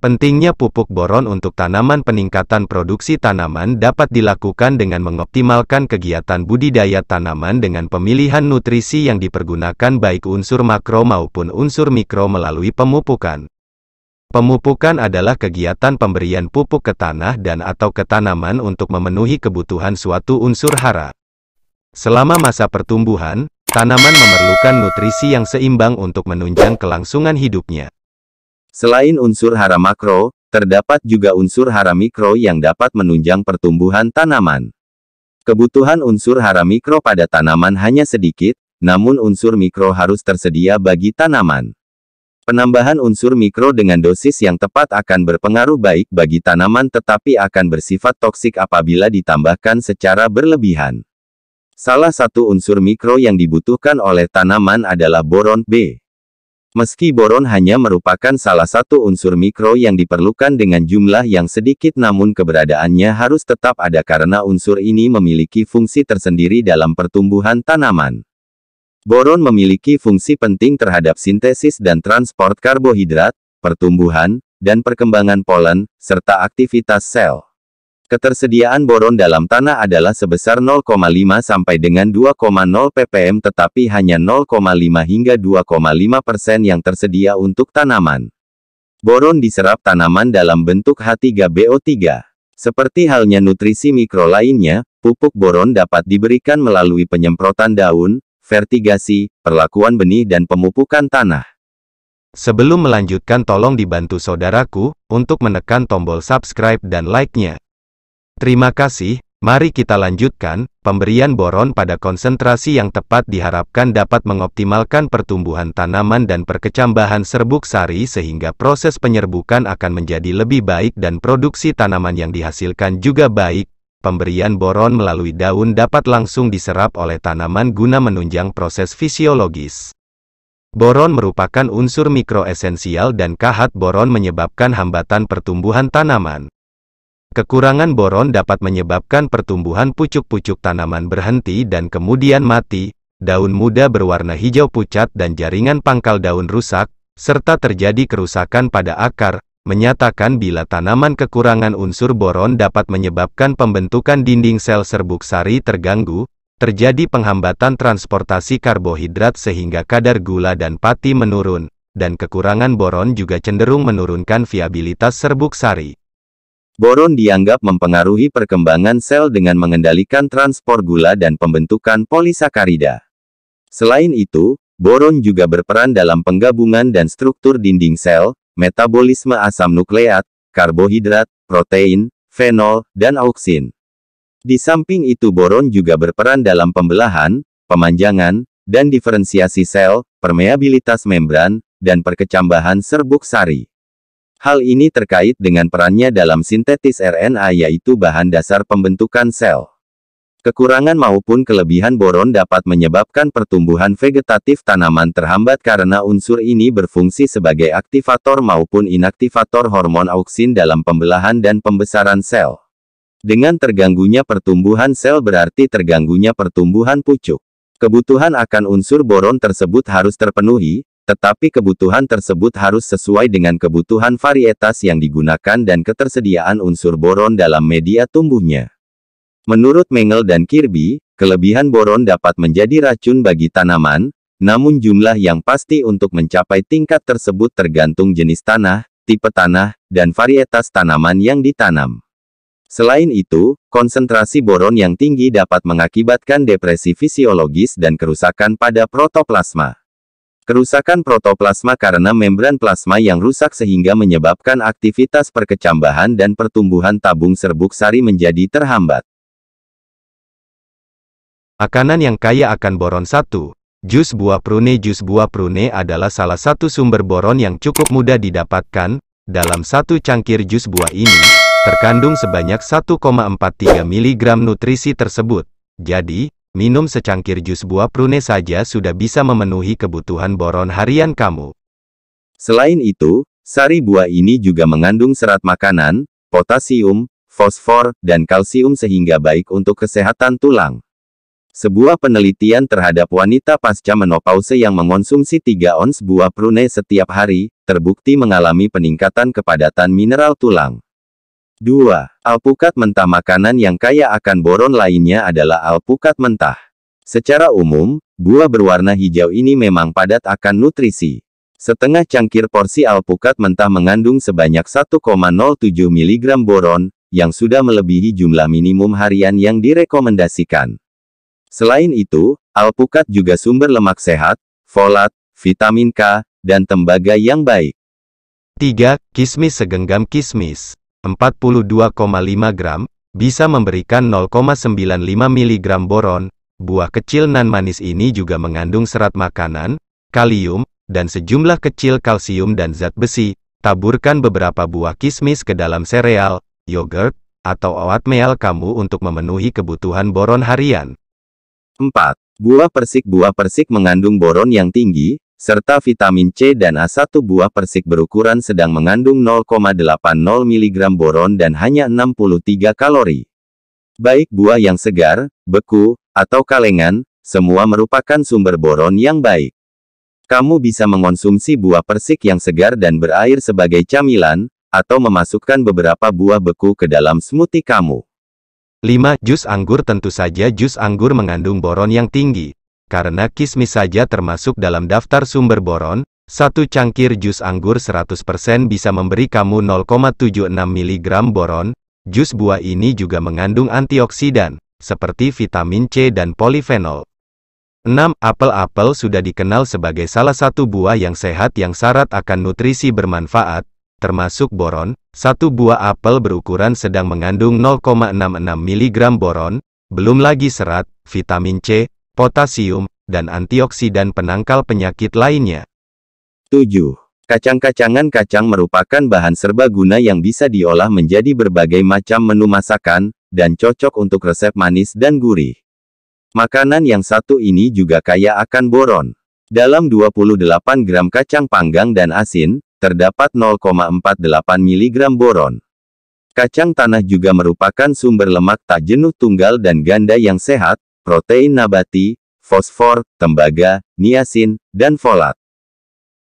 Pentingnya pupuk boron untuk tanaman. Peningkatan produksi tanaman dapat dilakukan dengan mengoptimalkan kegiatan budidaya tanaman dengan pemilihan nutrisi yang dipergunakan baik unsur makro maupun unsur mikro melalui pemupukan. Pemupukan adalah kegiatan pemberian pupuk ke tanah dan atau ke tanaman untuk memenuhi kebutuhan suatu unsur hara. Selama masa pertumbuhan, tanaman memerlukan nutrisi yang seimbang untuk menunjang kelangsungan hidupnya. Selain unsur hara makro, terdapat juga unsur hara mikro yang dapat menunjang pertumbuhan tanaman. Kebutuhan unsur hara mikro pada tanaman hanya sedikit, namun unsur mikro harus tersedia bagi tanaman. Penambahan unsur mikro dengan dosis yang tepat akan berpengaruh baik bagi tanaman tetapi akan bersifat toksik apabila ditambahkan secara berlebihan. Salah satu unsur mikro yang dibutuhkan oleh tanaman adalah boron B. Meski boron hanya merupakan salah satu unsur mikro yang diperlukan dengan jumlah yang sedikit namun keberadaannya harus tetap ada karena unsur ini memiliki fungsi tersendiri dalam pertumbuhan tanaman. Boron memiliki fungsi penting terhadap sintesis dan transport karbohidrat, pertumbuhan, dan perkembangan polen, serta aktivitas sel. Ketersediaan boron dalam tanah adalah sebesar 0,5 sampai dengan 2,0 ppm tetapi hanya 0,5 hingga 2,5% yang tersedia untuk tanaman. Boron diserap tanaman dalam bentuk H3BO3. Seperti halnya nutrisi mikro lainnya, pupuk boron dapat diberikan melalui penyemprotan daun, fertigasi, perlakuan benih dan pemupukan tanah. Sebelum melanjutkan tolong dibantu saudaraku, untuk menekan tombol subscribe dan like-nya. Terima kasih, mari kita lanjutkan. Pemberian boron pada konsentrasi yang tepat diharapkan dapat mengoptimalkan pertumbuhan tanaman dan perkecambahan serbuk sari sehingga proses penyerbukan akan menjadi lebih baik dan produksi tanaman yang dihasilkan juga baik. Pemberian boron melalui daun dapat langsung diserap oleh tanaman guna menunjang proses fisiologis. Boron merupakan unsur mikro esensial dan kahat boron menyebabkan hambatan pertumbuhan tanaman. Kekurangan boron dapat menyebabkan pertumbuhan pucuk-pucuk tanaman berhenti dan kemudian mati, daun muda berwarna hijau pucat dan jaringan pangkal daun rusak, serta terjadi kerusakan pada akar, menyatakan bila tanaman kekurangan unsur boron dapat menyebabkan pembentukan dinding sel serbuk sari terganggu, terjadi penghambatan transportasi karbohidrat sehingga kadar gula dan pati menurun, dan kekurangan boron juga cenderung menurunkan viabilitas serbuk sari. Boron dianggap mempengaruhi perkembangan sel dengan mengendalikan transport gula dan pembentukan polisakarida. Selain itu, boron juga berperan dalam penggabungan dan struktur dinding sel, metabolisme asam nukleat, karbohidrat, protein, fenol, dan auksin. Di samping itu boron juga berperan dalam pembelahan, pemanjangan, dan diferensiasi sel, permeabilitas membran, dan perkecambahan serbuk sari. Hal ini terkait dengan perannya dalam sintetis RNA yaitu bahan dasar pembentukan sel. Kekurangan maupun kelebihan boron dapat menyebabkan pertumbuhan vegetatif tanaman terhambat karena unsur ini berfungsi sebagai aktivator maupun inaktivator hormon auksin dalam pembelahan dan pembesaran sel. Dengan terganggunya pertumbuhan sel berarti terganggunya pertumbuhan pucuk. Kebutuhan akan unsur boron tersebut harus terpenuhi, tetapi kebutuhan tersebut harus sesuai dengan kebutuhan varietas yang digunakan dan ketersediaan unsur boron dalam media tumbuhnya. Menurut Mengel dan Kirby, kelebihan boron dapat menjadi racun bagi tanaman, namun jumlah yang pasti untuk mencapai tingkat tersebut tergantung jenis tanah, tipe tanah, dan varietas tanaman yang ditanam. Selain itu, konsentrasi boron yang tinggi dapat mengakibatkan depresi fisiologis dan kerusakan pada protoplasma. Kerusakan protoplasma karena membran plasma yang rusak sehingga menyebabkan aktivitas perkecambahan dan pertumbuhan tabung serbuk sari menjadi terhambat. Makanan yang kaya akan boron 1. Jus buah prune. Jus buah prune adalah salah satu sumber boron yang cukup mudah didapatkan. Dalam satu cangkir jus buah ini, terkandung sebanyak 1,43 mg nutrisi tersebut. Jadi, minum secangkir jus buah prune saja sudah bisa memenuhi kebutuhan boron harian kamu. Selain itu, sari buah ini juga mengandung serat makanan, potasium, fosfor, dan kalsium sehingga baik untuk kesehatan tulang. Sebuah penelitian terhadap wanita pasca menopause yang mengonsumsi 3 ons buah prune setiap hari, terbukti mengalami peningkatan kepadatan mineral tulang. 2. Alpukat mentah. Makanan yang kaya akan boron lainnya adalah alpukat mentah. Secara umum, buah berwarna hijau ini memang padat akan nutrisi. Setengah cangkir porsi alpukat mentah mengandung sebanyak 1,07 mg boron, yang sudah melebihi jumlah minimum harian yang direkomendasikan. Selain itu, alpukat juga sumber lemak sehat, folat, vitamin K, dan tembaga yang baik. 3. Kismis. Segenggam kismis, 42,5 gram, bisa memberikan 0,95 mg boron. Buah kecil nan manis ini juga mengandung serat makanan, kalium, dan sejumlah kecil kalsium dan zat besi. Taburkan beberapa buah kismis ke dalam sereal, yogurt, atau oatmeal kamu untuk memenuhi kebutuhan boron harian. 4. Buah persik. Buah persik mengandung boron yang tinggi, serta vitamin C dan A1. Buah persik berukuran sedang mengandung 0,80 mg boron dan hanya 63 kalori. Baik buah yang segar, beku, atau kalengan, semua merupakan sumber boron yang baik. Kamu bisa mengonsumsi buah persik yang segar dan berair sebagai camilan, atau memasukkan beberapa buah beku ke dalam smoothie kamu. 5. Jus anggur. Tentu saja jus anggur mengandung boron yang tinggi. Karena kismis saja termasuk dalam daftar sumber boron, satu cangkir jus anggur 100% bisa memberi kamu 0,76 mg boron. Jus buah ini juga mengandung antioksidan, seperti vitamin C dan polifenol. 6. Apel. Apel sudah dikenal sebagai salah satu buah yang sehat yang syarat akan nutrisi bermanfaat, termasuk boron. Satu buah apel berukuran sedang mengandung 0,66 mg boron, belum lagi serat, vitamin C, potasium, dan antioksidan penangkal penyakit lainnya. 7. Kacang-kacangan. Kacang merupakan bahan serbaguna yang bisa diolah menjadi berbagai macam menu masakan, dan cocok untuk resep manis dan gurih. Makanan yang satu ini juga kaya akan boron. Dalam 28 gram kacang panggang dan asin, terdapat 0,48 mg boron. Kacang tanah juga merupakan sumber lemak tak jenuh tunggal dan ganda yang sehat, protein nabati, fosfor, tembaga, niasin, dan folat.